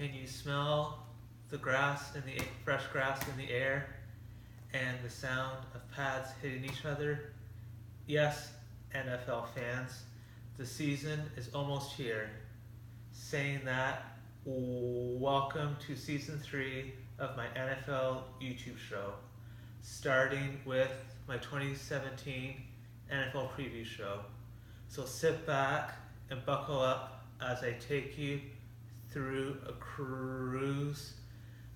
can you smell the grass in the fresh grass in the air and the sound of pads hitting each other? Yes, NFL fans, the season is almost here. Saying that, welcome to season 3 of my NFL YouTube show, starting with my 2017 NFL preview show. So sit back and buckle up as I take you through a cruise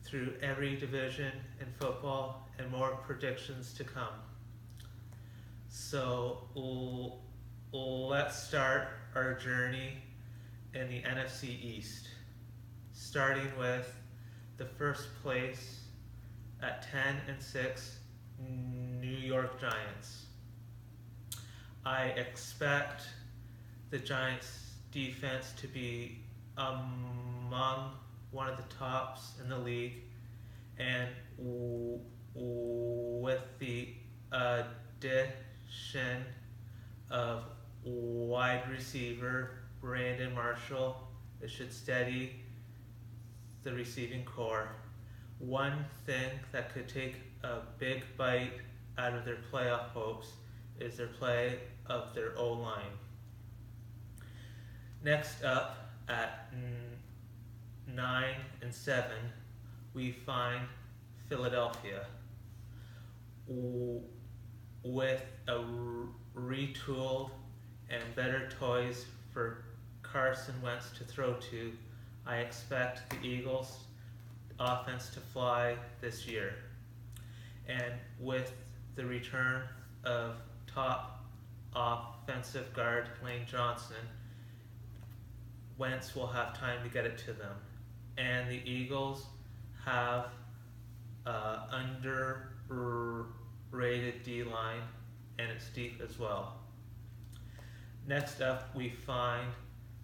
through every division in football and more predictions to come. So let's start our journey in the NFC East, starting with the first place at 10-6 New York Giants. I expect the Giants defense to be among one of the tops in the league, and with the addition of wide receiver Brandon Marshall, it should steady the receiving core. One thing that could take a big bite out of their playoff hopes is their play of their O-line. Next up at 9-7, we find Philadelphia with a retooled and better toys for Carson Wentz to throw to. I expect the Eagles offense to fly this year. And with the return of top offensive guard Lane Johnson, Wentz will have time to get it to them. And the Eagles have underrated D-line, and it's deep as well. Next up, we find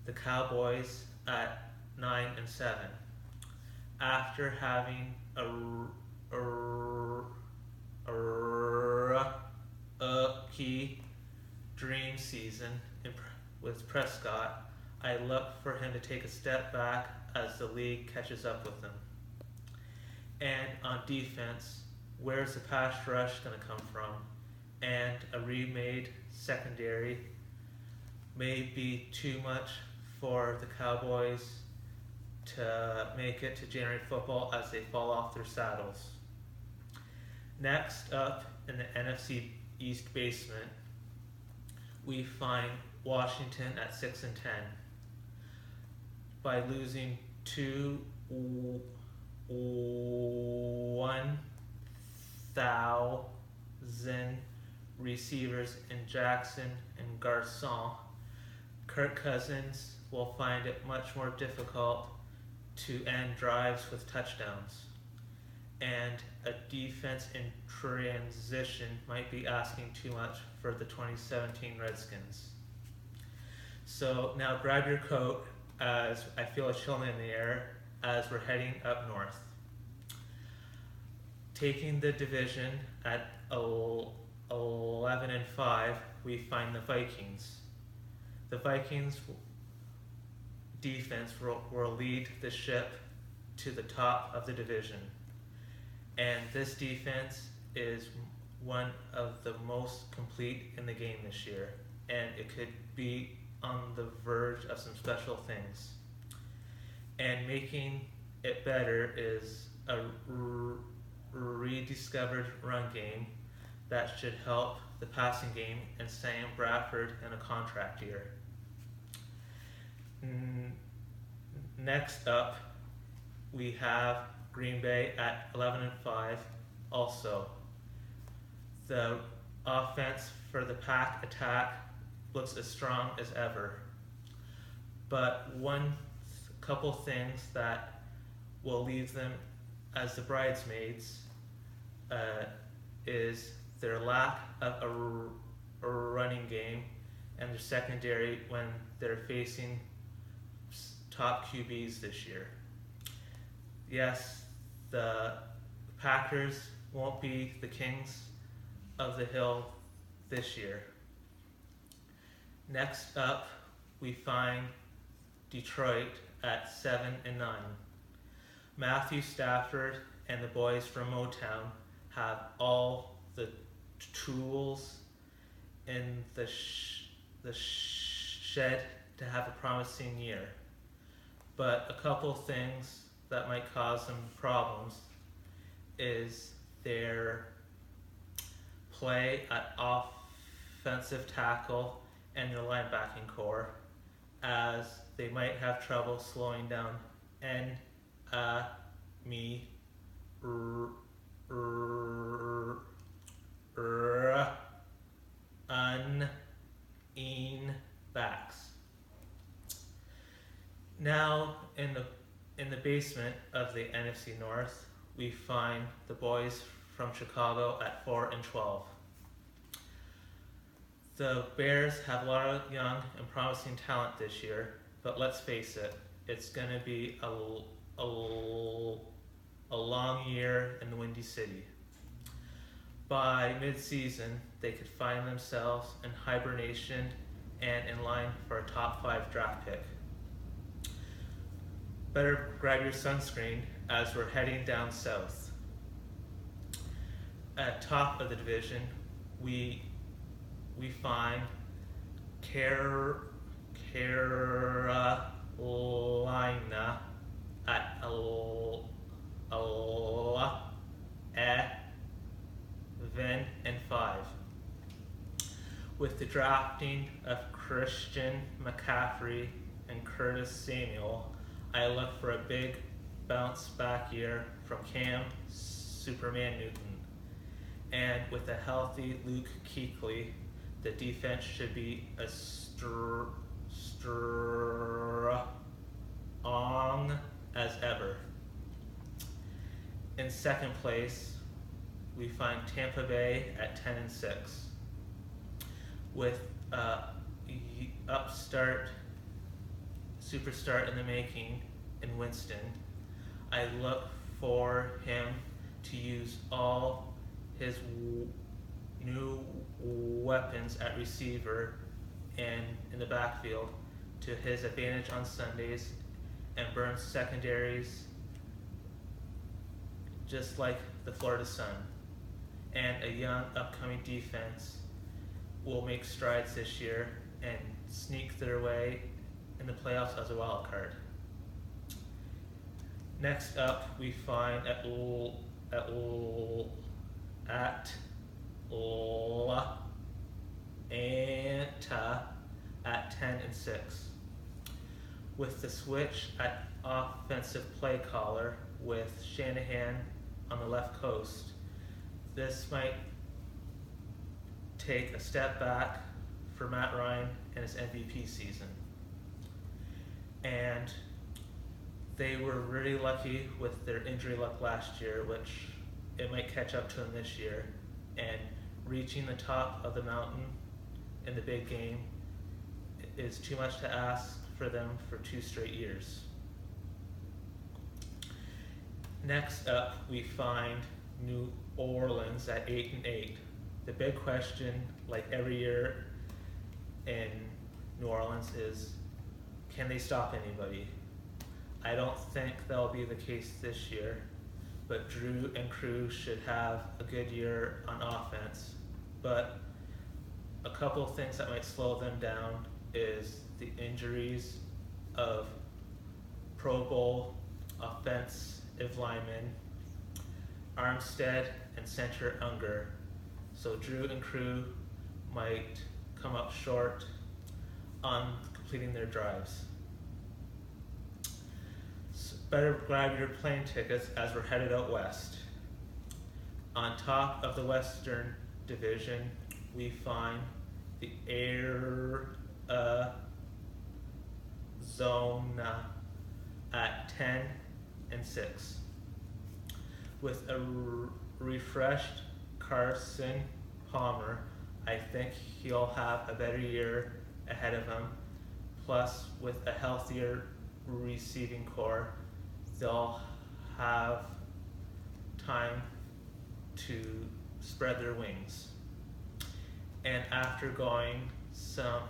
the Cowboys at 9-7. After having a key dream season with Prescott, I look for him to take a step back as the league catches up with him. And on defense, where's the pass rush going to come from? And a remade secondary may be too much for the Cowboys to make it to January football as they fall off their saddles. Next up in the NFC East basement, we find Washington at 6-10. By losing 1,000 receivers in Jackson and Garcon, Kirk Cousins will find it much more difficult to end drives with touchdowns. And a defense in transition might be asking too much for the 2017 Redskins. So now grab your coat as I feel a chill in the air as we're heading up north. Taking the division at 11-5, we find the Vikings. The Vikings defense will lead the ship to the top of the division. And this defense is one of the most complete in the game this year. And it could be on the verge of some special things. And making it better is a rediscovered run game that should help the passing game and Sam Bradford in a contract year. Next up, we have Green Bay at 11-5 also. The offense for the Pack attack looks as strong as ever. But couple things that will leave them as the bridesmaids is their lack of a running game and their secondary when they're facing top QBs this year. Yes, the Packers won't be the kings of the hill this year. Next up, we find Detroit at 7-9. Matthew Stafford and the boys from Motown have all the tools in the shed to have a promising year. But a couple things that might cause them problems is their play at offensive tackle and their linebacking core, as they might have trouble slowing down enemy running backs. Now, in the basement of the NFC North, we find the boys from Chicago at 4-12. The Bears have a lot of young and promising talent this year, but let's face it, it's going to be a long year in the Windy City. By mid-season, they could find themselves in hibernation and in line for a top 5 draft pick. Better grab your sunscreen as we're heading down south. At top of the division, we find Carolina at 11-5. With the drafting of Christian McCaffrey and Curtis Samuel, I look for a big bounce back year from Cam Superman Newton. And with a healthy Luke Kuechly, the defense should be as strong as ever. In second place, we find Tampa Bay at 10-6. With upstart superstar in the making in Winston, I look for him to use all his new weapons at receiver and in the backfield to his advantage on Sundays and burn secondaries just like the Florida Sun. And a young upcoming defense will make strides this year and sneak their way in the playoffs as a wild card. Next up, we find Atlanta at 10-6. With the switch at offensive play caller with Shanahan on the left coast, this might take a step back for Matt Ryan and his MVP season. And they were really lucky with their injury luck last year, which it might catch up to them this year. And reaching the top of the mountain in the big game is too much to ask for them for 2 straight years. Next up, we find New Orleans at 8-8. The big question, like every year in New Orleans, is can they stop anybody? I don't think that'll be the case this year, but Drew and crew should have a good year on offense. But a couple of things that might slow them down is the injuries of Pro Bowl offensive linemen Armstead and center Unger. So Drew and crew might come up short on completing their drives. So better grab your plane tickets as we're headed out west. On top of the Western Division, we find the Arizona at 10-6. With a refreshed Carson Palmer, I think he'll have a better year ahead of him. Plus, with a healthier receiving core, they'll have time to spread their wings. And after going some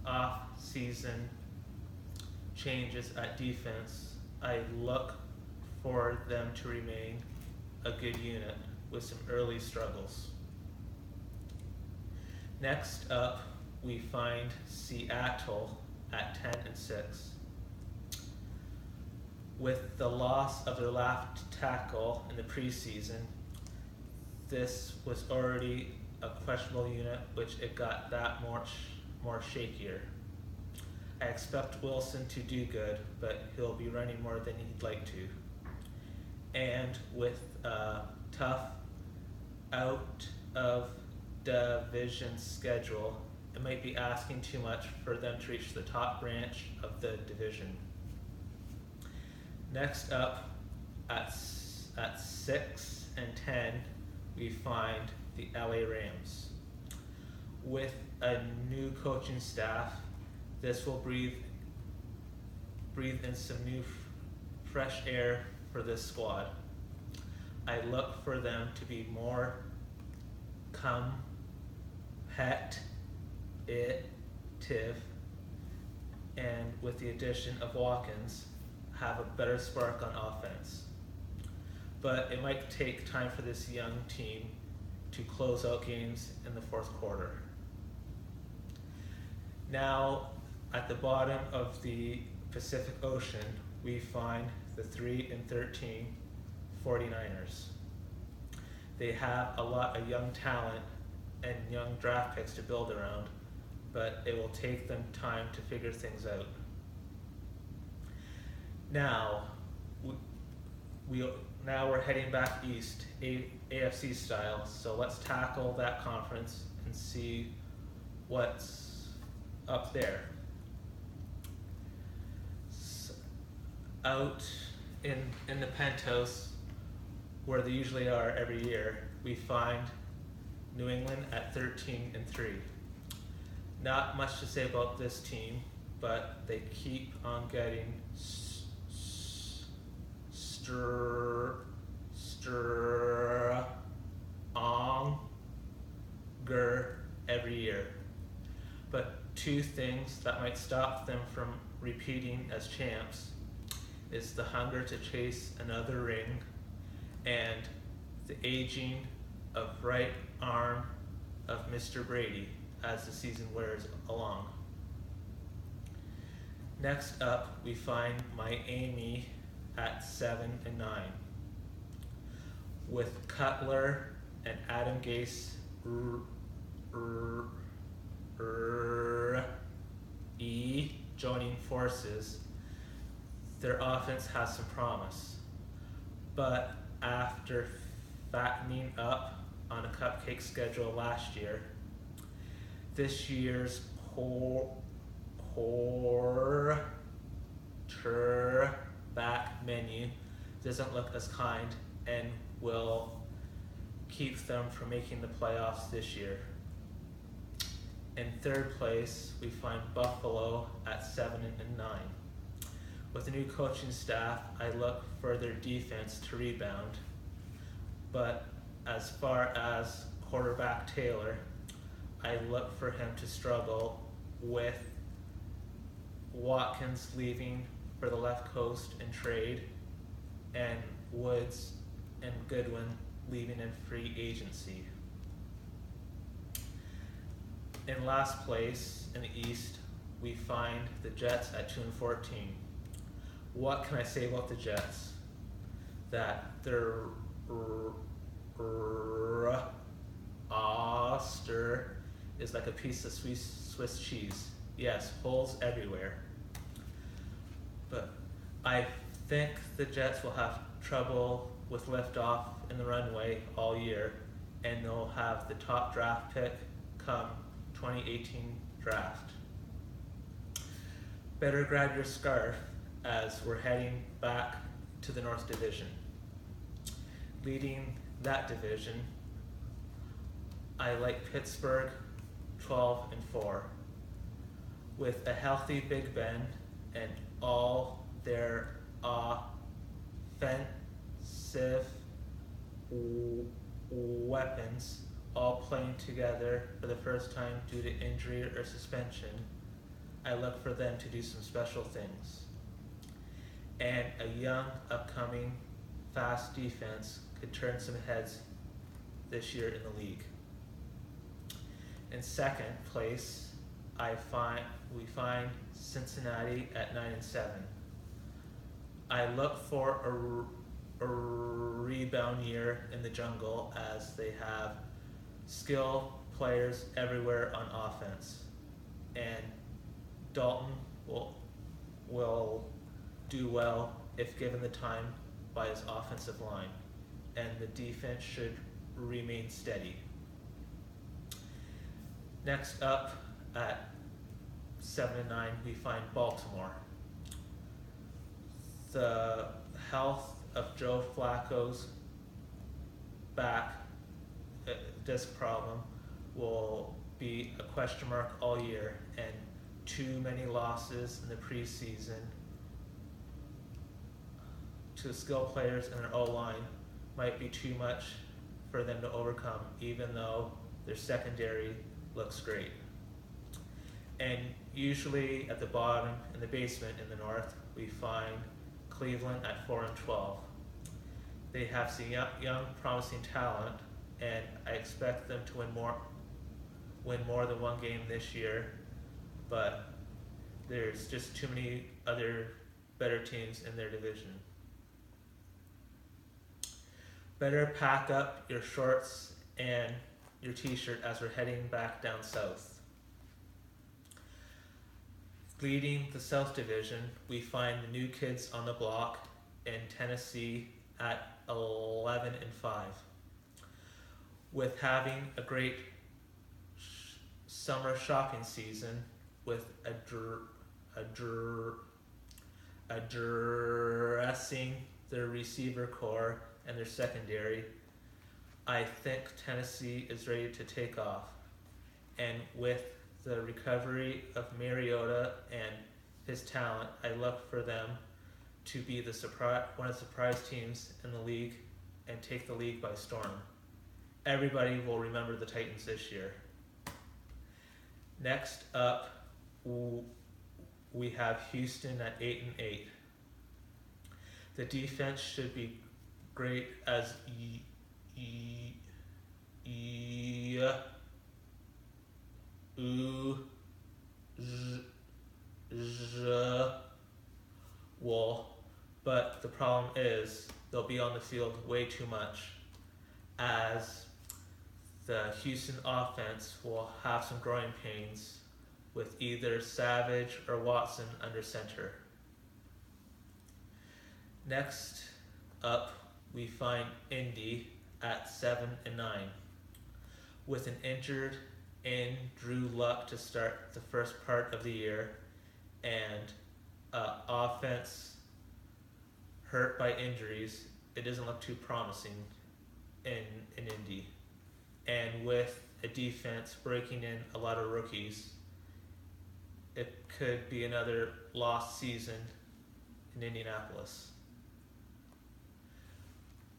off-season changes at defense, I look for them to remain a good unit with some early struggles. Next up, we find Seattle at 10-6. With the loss of their left tackle in the preseason, this was already a questionable unit, which it got that more shakier. I expect Wilson to do good, but he'll be running more than he'd like to. And with a tough out of division schedule, it might be asking too much for them to reach the top branch of the division. Next up, at 6 and 10, we find the LA Rams. With a new coaching staff, this will breathe in some new fresh air for this squad. I look for them to be more competitive, and with the addition of Watkins, have a better spark on offense. But it might take time for this young team to close out games in the fourth quarter. Now, at the bottom of the Pacific Ocean, we find the 3-13 49ers. They have a lot of young talent and young draft picks to build around, but it will take them time to figure things out. Now, we're heading back east, AFC style, so let's tackle that conference and see what's up there. Out in the penthouse, where they usually are every year, we find New England at 13-3. Not much to say about this team, but they keep on getting stronger every year. But two things that might stop them from repeating as champs is the hunger to chase another ring and the aging of right arm of Mr. Brady as the season wears along. Next up, we find Miami at 7-9. With Cutler and Adam Gase joining forces, their offense has some promise. But after fattening up on a cupcake schedule last year, this year's quarterback menu doesn't look as kind and will keep them from making the playoffs this year. In third place, we find Buffalo at 7-9. With the new coaching staff, I look for their defense to rebound. But as far as quarterback Taylor, I look for him to struggle with Watkins leaving for the left coast in trade and Woods and Goodwin leaving in free agency. In last place in the East, we find the Jets at 2-14. What can I say about the Jets? That their roster is like a piece of Swiss cheese. Yes, holes everywhere. But I think the Jets will have trouble with liftoff in the runway all year, and they'll have the top draft pick come 2018 draft. Better grab your scarf as we're heading back to the North Division. Leading that division, I like Pittsburgh 12-4. With a healthy Big Ben and all their offensive weapons all playing together for the first time due to injury or suspension, I look for them to do some special things. and a young, upcoming, fast defense could turn some heads this year in the league. In second place, we find Cincinnati at 9-7. I look for a rebound year in the jungle as they have skilled players everywhere on offense, and Dalton will do well if given the time by his offensive line, and the defense should remain steady. Next up at 7-9, we find Baltimore. The health of Joe Flacco's back disc problem will be a question mark all year, and too many losses in the preseason to skilled players in their O-line might be too much for them to overcome, even though their secondary looks great. And usually at the bottom, in the basement in the North, we find Cleveland at 4-12. They have some young promising talent, and I expect them to win more than one game this year, but there's just too many other better teams in their division. Better pack up your shorts and your t-shirt as we're heading back down south. Leading the South Division, we find the new kids on the block in Tennessee at 11-5. With having a great summer shopping season with addressing their receiver core and their secondary, I think Tennessee is ready to take off. And with the recovery of Mariota and his talent, I look for them to be one of the surprise teams in the league and take the league by storm. Everybody will remember the Titans this year. Next up, we have Houston at 8-8. The defense should be great as but the problem is they'll be on the field way too much, as the Houston offense will have some growing pains with either Savage or Watson under center. Next up, we find Indy at 7-9. With an injured Drew Luck to start the first part of the year, and offense hurt by injuries, it doesn't look too promising in Indy. And with a defense breaking in a lot of rookies, it could be another lost season in Indianapolis.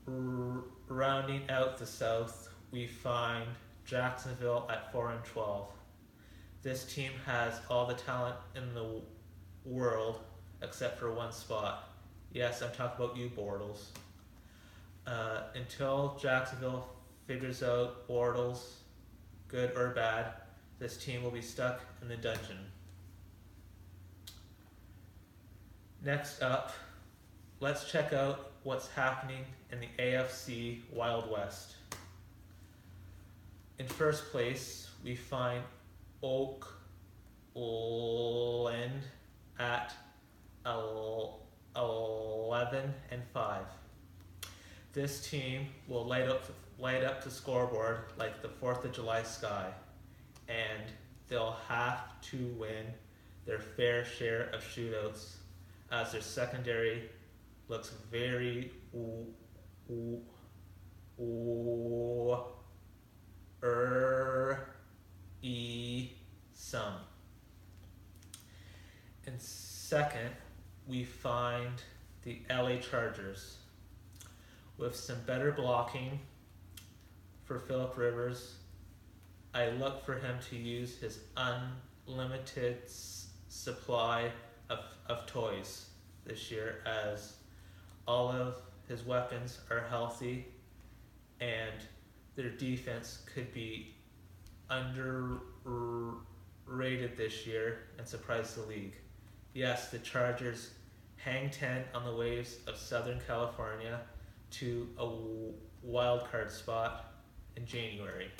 Rounding out the South, we find Jacksonville at 4-12. This team has all the talent in the world except for one spot. Yes, I'm talking about you, Bortles. Until Jacksonville figures out Bortles, good or bad, this team will be stuck in the dungeon. Next up, let's check out what's happening in the AFC Wild West. In first place, we find Oakland at 11-5. This team will light up the scoreboard like the 4th of July sky, and they'll have to win their fair share of shootouts as their secondary looks very some. And second, we find the LA Chargers. With some better blocking for Phillip Rivers, I look for him to use his unlimited supply of toys. this year, as all of his weapons are healthy and their defense could be underrated this year and surprise the league. Yes, the Chargers hang 10 on the waves of Southern California to a wild card spot in January.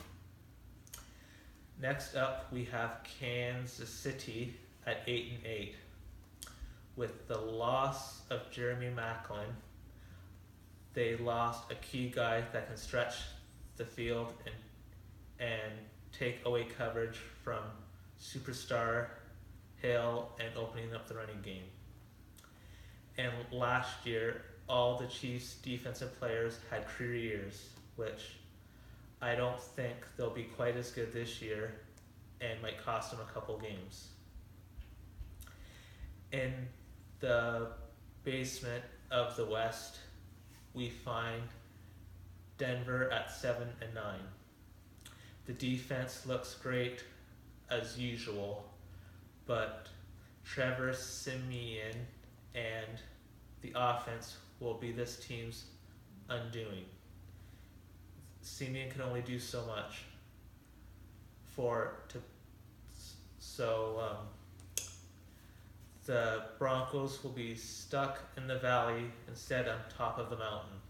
Next up, we have Kansas City at 8-8. With the loss of Jeremy Maclin, they lost a key guy that can stretch the field and take away coverage from superstar Hill and opening up the running game. And last year, all the Chiefs' defensive players had career years, which I don't think they'll be quite as good this year and might cost them a couple games. In the basement of the West, we find Denver at 7-9. The defense looks great as usual, but Trevor Siemian and the offense will be this team's undoing. Siemian can only do so much the Broncos will be stuck in the valley instead on top of the mountain.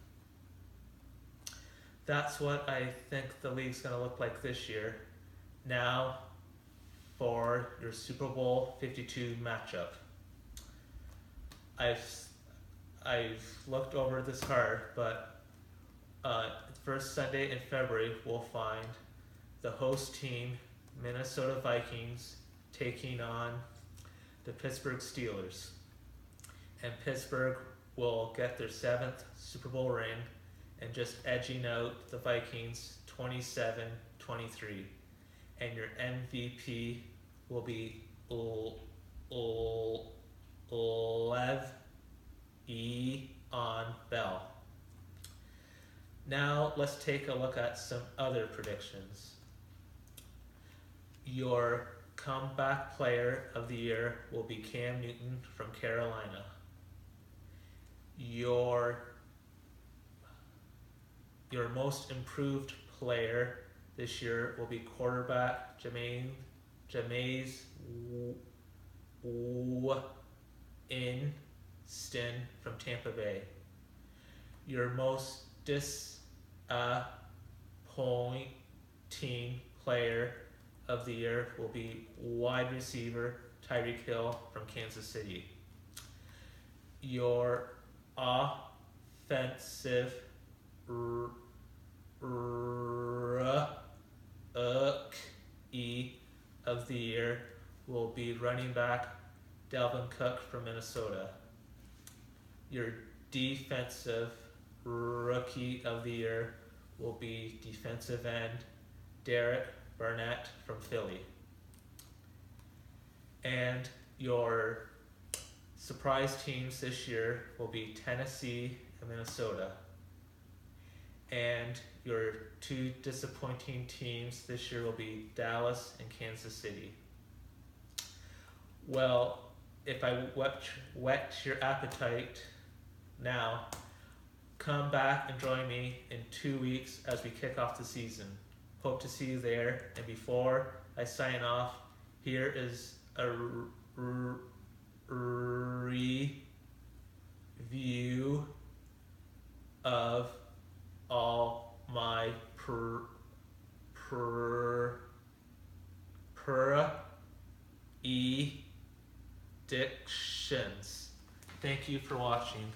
That's what I think the league's going to look like this year. Now for your Super Bowl 52 matchup. I've looked over this card, but first Sunday in February we'll find the host team, Minnesota Vikings, taking on the Pittsburgh Steelers. And Pittsburgh will get their 7th Super Bowl ring and just edging out the Vikings 27-23. And your MVP will be Le'Veon Bell. Now let's take a look at some other predictions. Your comeback player of the year will be Cam Newton from Carolina. Your most improved player this year will be quarterback Jameis Winston from Tampa Bay. Your most disappointing player of the year will be wide receiver Tyreek Hill from Kansas City. Your offensive rookie of the year will be running back Dalvin Cook from Minnesota. Your defensive rookie of the year will be defensive end Derek Barnett from Philly. And your surprise teams this year will be Tennessee and Minnesota. And your two disappointing teams this year will be Dallas and Kansas City. Well, if I whet your appetite now, come back and join me in 2 weeks as we kick off the season. Hope to see you there. And before I sign off, here is a review of all my predictions. Thank you for watching.